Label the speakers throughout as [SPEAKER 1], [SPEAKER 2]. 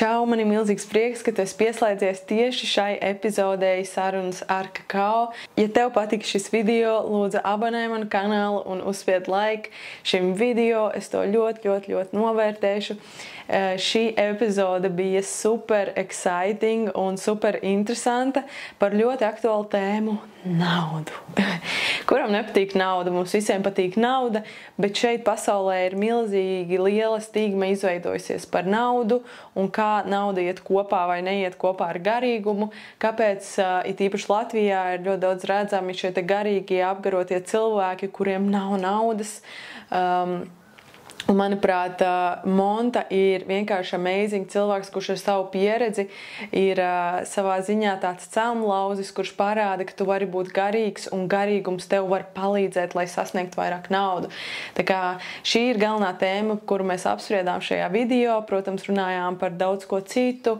[SPEAKER 1] Čau, man ir milzīgs prieks, ka tu esi pieslēdzies tieši šai epizodei Sarunas ar kakao. Ja tev patika šis video, lūdzu abonē manu kanālu un uzspied like šim video. Es to ļoti novērtēšu. Šī epizode bija super exciting un super interesanta par ļoti aktuālu tēmu – naudu. Kuram nepatīk nauda? Mums visiem patīk nauda, bet šeit pasaulē ir milzīgi liela stigma izveidojusies par naudu un kā nauda iet kopā vai neiet kopā ar garīgumu. Kāpēc it īpaši Latvijā ir ļoti daudz redzami šie te garīgie apgarotie cilvēki, kuriem nav naudas. Un, manuprāt, Monta ir vienkārši amazing cilvēks, kurš ar savu pieredzi ir savā ziņā tāds celmlauzis, kurš parāda, ka tu vari būt garīgs un garīgums tev var palīdzēt, lai sasniegtu vairāk naudu. Tā kā šī ir galvenā tēma, kuru mēs apspriedām šajā video. Protams, runājām par daudz ko citu.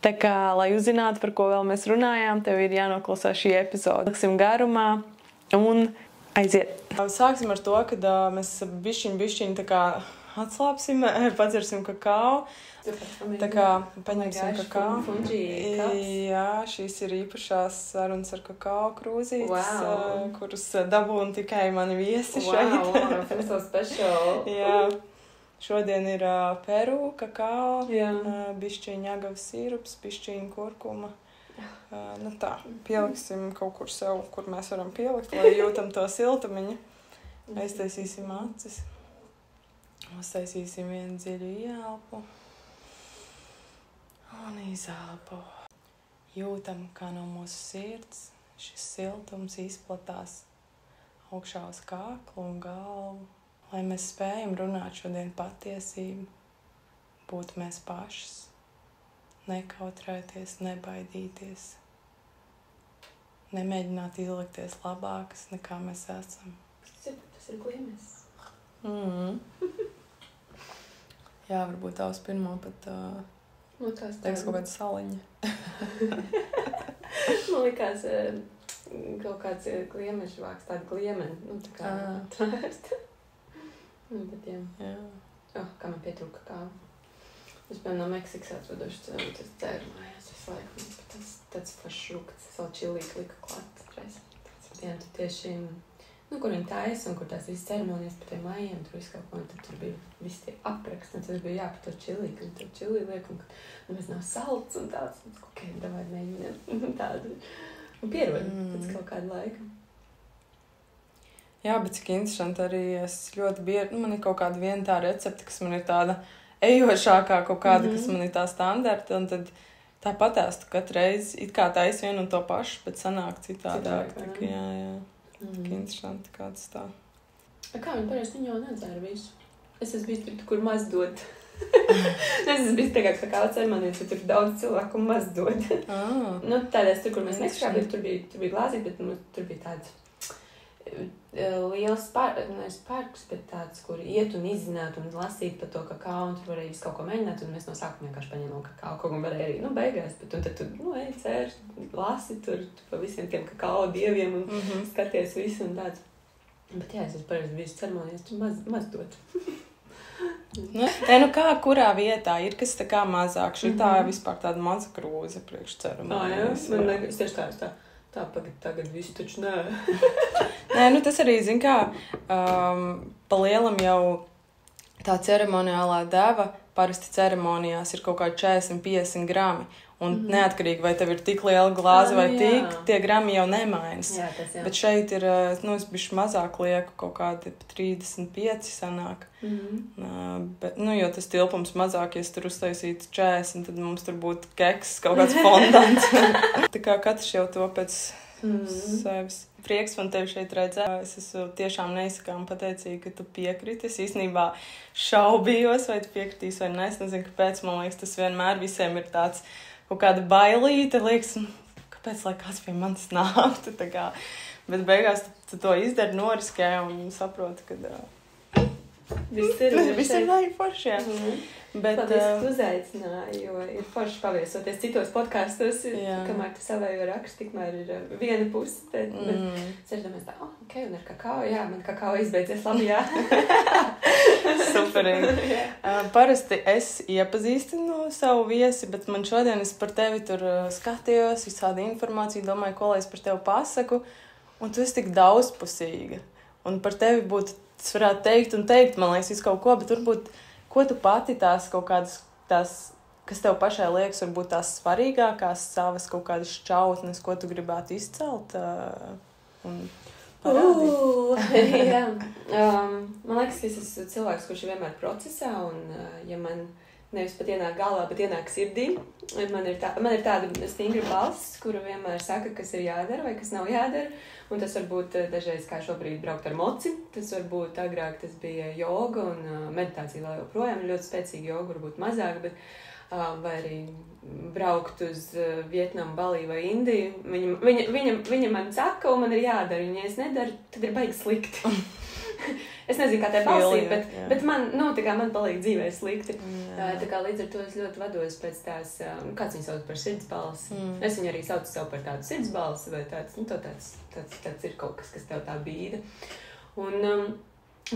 [SPEAKER 1] Tā kā, lai uzzinātu, par ko vēl mēs runājām, tev ir jānoklausās šī epizode. Liksim garumā un aiziet. Sāksim ar to, kad mēs bišķiņ tā kā atslāpsim, padzersim kakao. Tā kā paņemsim kakao. Jā, šīs ir īpašās sarunas ar kakao krūzītes, kurus dabūna tikai mani viesi šeit.
[SPEAKER 2] Wow, that's so special.
[SPEAKER 1] Jā. Šodien ir Peru kakao, bišķiņ agavas sīrups, bišķiņ kurkuma. Nu tā, pieliksim kaut kur sev, kur mēs varam pielikt, lai jūtam to siltumiņu. Aiztaisīsim acis. Uztaisīsim vienu dziļu ieelpu. Un izelpu. Jūtam, kā no mūsu sirds šis siltums izplatās augšā uz kaklu un galvu. Lai mēs spējam runāt šodien patiesību, būt mēs pašas. Nekautrēties, nebaidīties, nemēģināt izlikties labākas, nekā mēs esam.
[SPEAKER 2] Tas ir gliemes.
[SPEAKER 1] Jā, varbūt tavs pirmo pat teiks kaut kāda saliņa.
[SPEAKER 2] Man likās kaut kāds gliemešu vāks, tāda gliemeni. Nu, tā kā atvērta. Bet jā. Kā man pietrūka kakao. Es biju no Meksikas atveduši cilvēku, tas dzēru mājās visu laiku. Tāds foršs rukts, vēl čilīgi lika klāt. Tad tieši, kur viņi taisa un kur tās visas ceremonijas par tiem mājiem, tur visu kaut ko, un tad tur bija visi tie apraksti, un tas bija par to čilīgi, un tur čilīgi liek, un mēs nav salts un tāds, un ok, davai mēģinām tādu. Un pierod pēc kaut kādu laiku.
[SPEAKER 1] Jā, bet cik interesanti arī es ļoti bieži, man ir kaut kāda viena tā recepte, kas man ir tāda ejošākā kaut kāda, kas man ir tā standarta, un tad tāpatās tu katru reizi it kā taisi vienu un to pašu, bet sanāk citādāk. Jā. Tik interesanti, kāds tā.
[SPEAKER 2] Kā viņi parasti viņi jau nedzēra visu? Es esmu bijis tur, kur maz dod. Es esmu bijis tā kā kakao ceremonijas, bet tur daudz cilvēku maz dod. Nu, tādās tur, kur mēs Meksikā, tur bija glāzīt, bet tur bija tāds liels parks, bet tāds, kur iet un izzināt un lasīt par to kakao, un tur varēja visu kaut ko mēģināt, un mēs no sākuma vienkārši paņēmām kakao, kaut ko varēja arī, beigās, bet un tad tu, ej, cērs, lasi tur pa visiem tiem kakao dieviem un skaties visu un tāds. Bet jā, es esmu pareizi visu ceremonijas, tur maz dot.
[SPEAKER 1] Kā, kurā vietā ir, kas tā kā mazāk, šitā vispār tāda maza krūze priekš ceremonijas.
[SPEAKER 2] Man liekas, tieši tā tagad visu taču nē.
[SPEAKER 1] Nē, tas arī, zin kā, pa lielam jau tā ceremoniālā deva, parasti ceremonijās ir kaut kādi 40-50 grami. Un neatkarīgi, vai tev ir tik liela glāze vai tik, tie grami jau nemainas.
[SPEAKER 2] Jā.
[SPEAKER 1] Bet šeit ir, es bišķi mazāk lieku, kaut kādi 35 sanāk. Bet, jo tas tilpums mazāk, ja tur uztaisītu 40, tad mums tur būtu keks, kaut kāds fondants. Tā kā katrs jau to pēc sevis. Prieks man tevi šeit redzēt. Es esmu tiešām neizsakām pateicīga, ka tu piekriti. Es īstenībā šaubījos, vai tu piekritīs vai ne. Es nezinu, kāpēc, man liekas, tas vienmēr visiem ir tāds kaut kāda bailīte. Liekas, kāpēc, lai kāds pie manis nāktu. Bet beigās tu to izdari, noriskē un saproti, ka viss ir forši. Bet,
[SPEAKER 2] paldies, ka uzaicināji, jo ir forši paviesoties citos podkastos, kamēr tu savējo rakstu, tikmēr ir viena puse, bet sēžamies tā, ok, un ar kakao, jā, man kakao izbeidzies labi, jā.
[SPEAKER 1] Superīgi. Parasti es iepazīstinu savu viesi, bet man šodien es par tevi tur skatījos, visādi informāciju, domāju, ko lai es par tevi pasaku, un tu esi tik daudzpusīga. Un par tevi būtu, tas varētu teikt, man liekas, visu kaut ko, bet varbūt, ko tu pati tās kaut kādas, kas tev pašai liekas, varbūt tās svarīgākās savas kaut kādas šķautnes, ko tu gribētu izcelt un parādīt?
[SPEAKER 2] Jā. Man liekas, ka es esmu cilvēks, kurš ir vienmēr procesā, un ja man nevis pat ienāk galvā, bet ienāk sirdī, man ir tāda stingra balss, kura vienmēr saka, kas ir jādara vai kas nav jādara. Un tas var būt dažreiz, kā šobrīd, braukt ar moci. Tas var būt agrāk, tas bija joga un meditācija vēl joprojām. Ļoti spēcīga joga, varbūt mazāk, bet vai arī braukt uz Vietnamu, Baliju vai Indiju. Viņa man saka, un man ir jādara. Un ja es nedaru, tad ir baigi slikti. Es nezinu, kā tā balsīt, bet man palīdz dzīvē slikti. Tā kā līdz ar to es ļoti vados pēc tās, kāds viņu sauc par sirdsbalsi. Es viņu arī saucu sev par tādu sirdsbalsi, vai tāds ir kaut kas tev tā bīda. Un,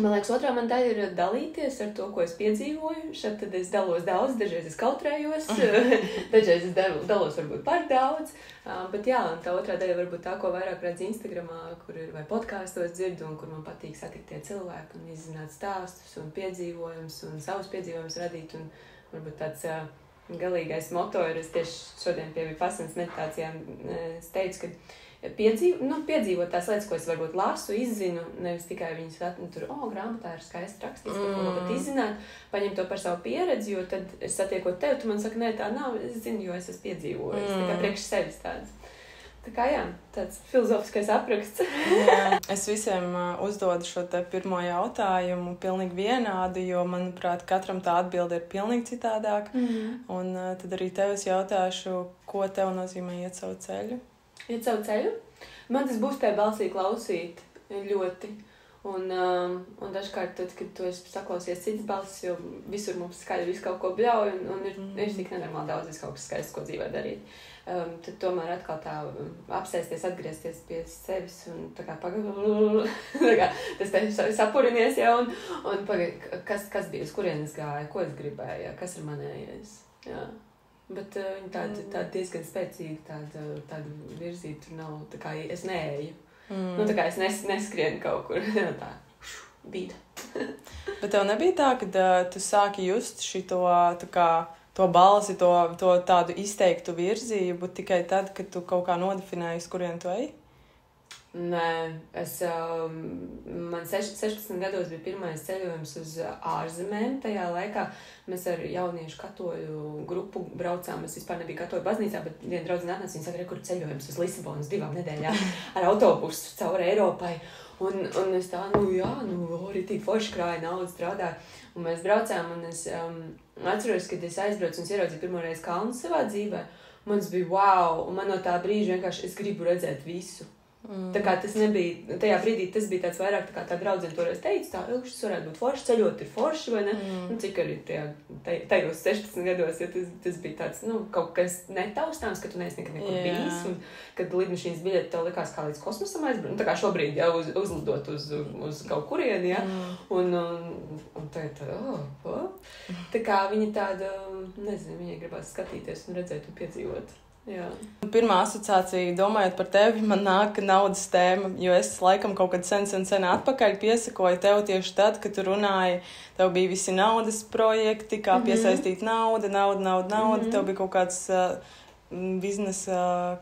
[SPEAKER 2] man liekas, otrā man daļa ir dalīties ar to, ko es piedzīvoju. Šeit tad es dalos daudz, dažreiz es kautrējos, dažreiz es dalos varbūt par daudz. Bet jā, un tā otrā daļa varbūt tā, ko vairāk redz Instagramā, kur ir vai podkāstos dzirdu, un kur man patīk satikt tie cilvēki un izzināt stāstus un piedzīvojumus un savus piedzīvojumus radīt. Un varbūt tāds galīgais moto ir, es tieši šodien pie Vipassanas meditācijām es teicu, ka piedzīvot tās lietas, ko es varbūt lasu, izzinu, nevis tikai viņas tur, grāmatā ir skaisti rakstīts, bet izzināt, paņemt to par savu pieredzi, jo tad es satiekot tevi, tu man saki, nē, tā nav, es zinu, jo es esmu piedzīvojis, tā kā priekš sevis tāds. Tā kā jā, tāds filozofiskais apraksts.
[SPEAKER 1] Jā, es visiem uzdodu šo te pirmo jautājumu pilnīgi vienādi, jo, manuprāt, katram tā atbilde ir pilnīgi citādāk. Un tad arī tev es jautāšu, ko tev nozīmē iet savu ceļu?
[SPEAKER 2] Iet savu ceļu. Man tas būs tajā balsī klausīt ļoti. Un dažkārt, tad, kad tu esi saklausies citas balsis, jo visur mums skaļi visu kaut ko bļauj, un ir tik nenormāli daudz kaut kas skaists, ko dzīvē darīt. Tad tomēr atkal tā apsēsties, atgriezties pie sevis un tā kā tas te sapurinies jau un kas bija, uz kurienes gāja, ko es gribēju, kas ir manējais. Jā. Bet viņi tāda diezgan spēcīga, tāda virzība tur nav, tā kā es neeju. Tā kā es neskrienu kaut kur, tā bīda.
[SPEAKER 1] Bet tev nebija tā, ka tu sāki just šito, tā kā, to balsi, to tādu izteiktu virzību tikai tad, kad tu kaut kā nodefinēji, uz kurien tu eji?
[SPEAKER 2] Nē, man 16 gados bija pirmais ceļojums uz ārzemēm. Tajā laikā mēs ar jauniešu katoļu grupu braucām. Es vispār nebiju katoļu baznīcā, bet viena draudzene atnāca, viņa saka, kur ceļojums uz Lisabonas 2 nedēļām ar autobusu cauri Eiropai. Un es tā, arī tik forši krāja naudu strādāju. Un mēs braucām, un es atceros, kad es aizbraucu un es ieraudzīju pirmoreiz kalnu savā dzīvē. Man tas bija wow, un man no tā brīža vienkārši es gribu redzēt visu. Tā kā tas nebija, tajā brīdī tas bija tāds vairāk, tā kā tā draudzene toreiz teica, šis varētu būt forši, ceļot ir forši, vai ne? Cik arī tajos 16 gados, ja tas bija tāds, kaut kas netaustāms, ka tu neesi nekad nekur bijis, un kad lidmašīnas biļeti tev likās kā līdz kosmosam aizbraukt, tā kā šobrīd jau uzlidot uz kaut kurieni, ja? Un tā kā viņa tāda, nezinu, viņai gribās skatīties un redzēt un piedzīvot. Jā.
[SPEAKER 1] Pirmā asociācija, domājot par tevi, man nāk naudas tēma, jo es laikam kaut kad sen atpakaļ piesakoju tev tieši tad, kad tu runāji, tev bija visi naudas projekti, kā piesaistīt naudu, tev bija kaut kāds biznesa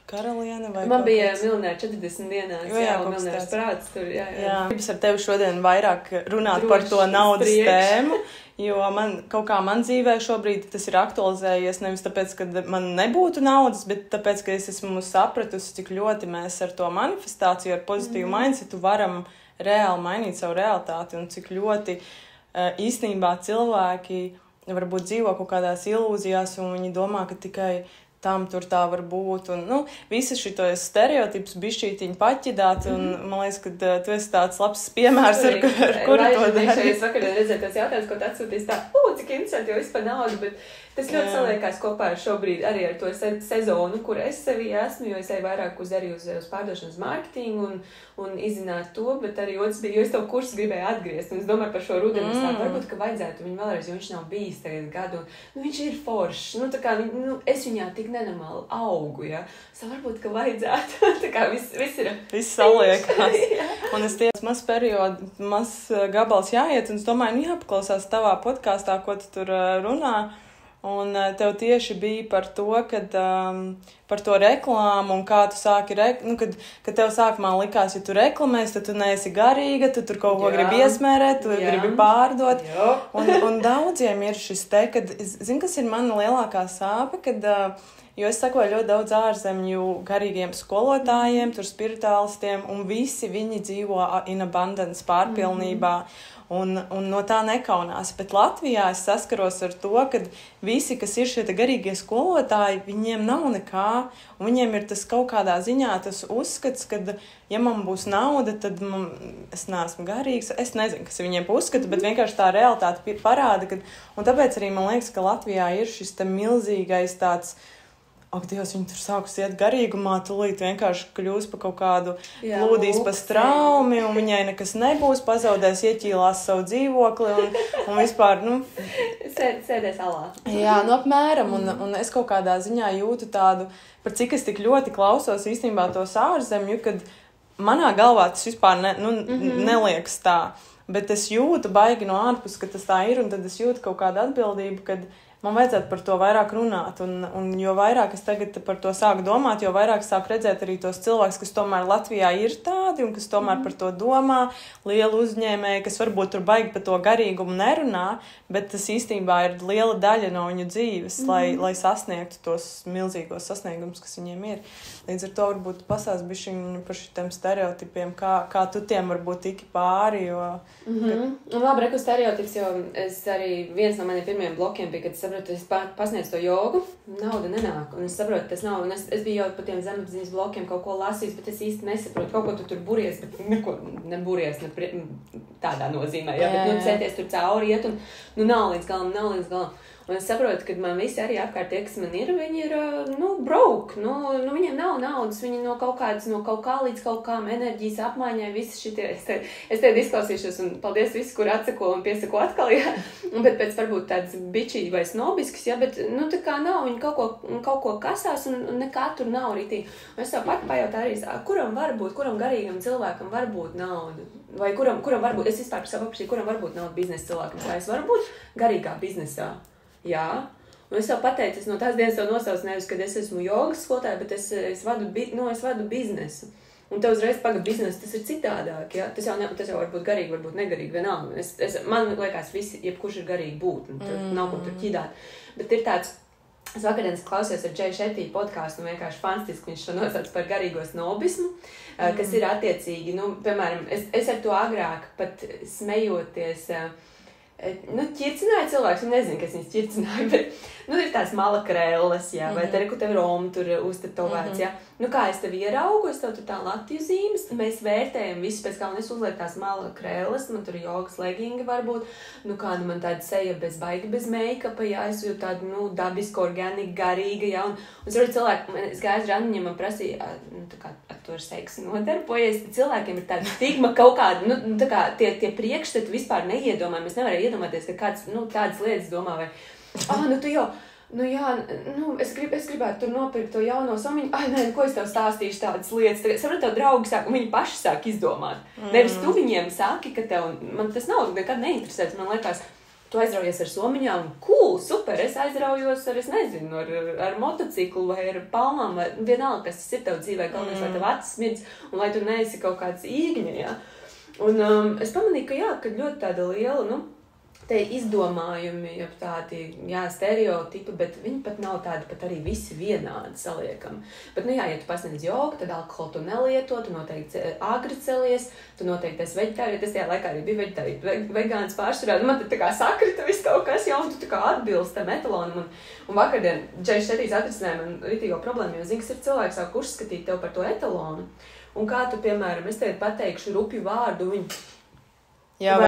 [SPEAKER 1] karaliene vai
[SPEAKER 2] man bija miljonēra 40 dienās, un miljonērs prāts tur, jā.
[SPEAKER 1] Gribas ar tevi šodien vairāk runāt par to naudas tēmu, jo man dzīvē šobrīd tas ir aktualizējies nevis tāpēc, ka man nebūtu naudas, bet tāpēc, ka es esmu sapratusi, cik ļoti mēs ar to manifestāciju, ar pozitīvu mindsetu varam reāli mainīt savu realitāti un cik ļoti īstenībā cilvēki varbūt dzīvo kaut kādās ilūzijās un viņi domā, ka tikai tam tur tā var būt. Un, nu, visas šitos stereotipus bišķītiņi paķidāt, un man liekas, ka tu esi tāds labs piemērs, ar kuru to dari.
[SPEAKER 2] Es vakar redzēju tos jautājumus, ko tu atsūtīsi tā, cik interesanti, jo vispār naudu, bet tas ļoti saliekās kopā ar šobrīd arī ar to sezonu, kur es sevi esmu, jo es eju vairāk arī uz pārdošanas mārketingu un izzināt to, bet arī otrs bija, jo es tev kursus gribēju atgriezt, un es domāju par šo rudeni, varbūt, ka vajadzētu viņu vēlreiz, jo viņš nav bijis tagad gadu, un viņš ir foršs, nu, tā kā, es viņā tik nenormāli augu, ja, varbūt, ka vajadzētu, tā kā viss ir.
[SPEAKER 1] Viss saliekās, un es tiesa maz gabals jāiet, un es domāju, jāpaklausās tavā podkāstā, ko tu tur runā. Un tev tieši bija par to, kad par to reklāmu un kā tu sāki, kad tev sākumā likās, ja tu reklamēsi, tad tu neesi garīga, tu tur kaut ko gribi iesmērēt, tu gribi pārdot. Un daudziem ir šis kad, zini, kas ir mana lielākā sāpe, jo es sakoju ļoti daudz ārzemju garīgiem skolotājiem, tur spirituālistiem, un visi viņi dzīvo in abundance pārpilnībā. Un no tā nekaunās. Bet Latvijā es saskaros ar to, ka visi, kas ir šie garīgie skolotāji, viņiem nav nekā, un viņiem ir tas kaut kādā ziņā tas uzskats, ka, ja man būs nauda, tad es neesmu garīgs. Es nezinu, kas viņiem uzskata, bet vienkārši tā realitāte parāda, un tāpēc arī man liekas, ka Latvijā ir šis milzīgais tāds, ak, Dievs, viņi tur sākus iet garīgumā, tūlīt vienkārši kļūs pa kaut kādu plūdīs pa straumi, un viņai nekas nebūs, pazaudēs, ieķīlās savu dzīvokli, un vispār,
[SPEAKER 2] Sēdēs alā.
[SPEAKER 1] Jā, apmēram, un es kaut kādā ziņā jūtu tādu, par cik es tik ļoti klausos īstenībā tos ārzemju, kad manā galvā tas vispār neliekas tā, bet es jūtu baigi no ārpus, ka tas tā ir, un tad es jūtu kaut kādu atbildību, kad man vajadzētu par to vairāk runāt, un jo vairāk es tagad par to sāku domāt, jo vairāk sāku redzēt arī tos cilvēkus, kas tomēr Latvijā ir tādi, un kas tomēr par to domā, lielu uzņēmēju, kas varbūt tur baigi par to garīgumu nerunā, bet tas īstenībā ir liela daļa no viņu dzīves, lai sasniegtu tos milzīgos sasniegumus, kas viņiem ir. Līdz ar to varbūt pasāst bišķiņ par šitiem stereotipiem, kā tu tiem varbūt tiki pāri, jo...
[SPEAKER 2] Un labi, reku stereotips, jo es arī viens no maniem pirmiem blokiem bija, kad es saprotu, es pasniedzu to jogu, nauda nenāk, un es saprotu, tas nav, un es biju jau par tiem zemapziņas blokiem kaut ko lasījis, bet es īsti nesaprotu, kaut ko tu tur buries, bet neko neburies, tādā nozīmē, bet centies tur cauri iet, un nav līdz galam. Un es saprotu, ka man visi arī apkārt tie, kas man ir, viņi ir, broke, viņiem nav naudas, viņi no kaut kā līdz kaut kām enerģijas apmaiņai, visi šitie, es te izklausīšos, un paldies visi, kur atsako un piesako atkal, jā, bet pēc varbūt tāds bičīgi vai snobisks, jā, bet, tā kā nav, viņi kaut ko kasās, un nekā tur nav rītī. Un es tev pat pajautāju arī, kuram garīgam cilvēkam var būt nauda, vai kuram var būt, es vispār par savu apšķīju, kuram var būt nauda biznesa cilvēkam, vai es varu būt garīgā biznesā. Jā, un es jau pateicu, es no tās dienas tev nosaucu nevis, kad es esmu jogas skolotāja, bet es vadu biznesu. Un tev uzreiz pagad biznesu, tas ir citādāk, jā? Tas jau var būt garīgi, varbūt negarīgi, vienalga. Man liekas, visi, jebkurš ir garīgi būt, un tur nav ko tur ķidāt. Bet ir tāds, es vakardienas klausījos ar Džeju Šetī podkāstu, un vienkārši fantastiski viņš to nosauc par garīgo snobismu, kas ir attiecīgi, piemēram, es ar to agrāk pat smejoties, ķircināja cilvēks, un nezinu, kas viņas ķircināja, bet, ir tās mala krēles, jā, vai te, tev ir Roma tur uztetovēts, jā. Kā es tev ieraugu, es tev tur tā Latviju zīmes, mēs vērtējam visu pēc kā, un es uzlieku tās mala krēles, man tur jogas legingi varbūt, kāda man tāda seja bez make-upa, jā, es jūtu tādu, dabisku, organiku, garīga, jā, un es varu cilvēku, es gāju uz randiņiem, man prasīja, ar to ar seksu nodarbojies, cilvēkiem ir tāda stigma kaut kāda, tie priekšstati vispār neiedomāja, mēs nevarēja iedomāties, ka kāds, tādas lietas domā, vai, tu jau, es gribētu tur nopirkt to jauno somiņu, ko es tev stāstīšu tādas lietas, sapratu, tev draugi sāk, un viņi paši sāk izdomāt, nevis tu viņiem sāki, ka man tas nav nekad neinteresēts, man liekas, tu aizraujies ar somiņām, cool, super, es aizraujos ar, es nezinu, ar motociklu vai ar palmām, vai vienalga, kas tas ir tev dzīvē, galvenais, lai tev acis smirdz, un lai tu neesi kaut kāds īgņa, jā. Un es pamanīju, ka ļoti tāda liela, te izdomājumi, ja tādi, jā, stereotipi, bet viņi pat nav tādi, pat arī visi vienādi saliekami. Bet, nu jā, ja tu pasniedz jogu, tad alkoholu tu nelieto, tu noteikti agri celies, tu noteikti esi veģetārija, tas tajā laikā arī bija veģetārija, vegāns pārsvarā, man tad tā kā sakrita viss kaut kas, jā, un tu tā kā atbilst tam etalonam, un vakardien Džeis Šetīs atrisināja man ritīgo problēmu, jo zini, kas ir cilvēks sāk uzskatīt tev par to etalonu, un kā tu, piemēram, es tev pateikšu rupju vārdu, viņi
[SPEAKER 1] jā, vai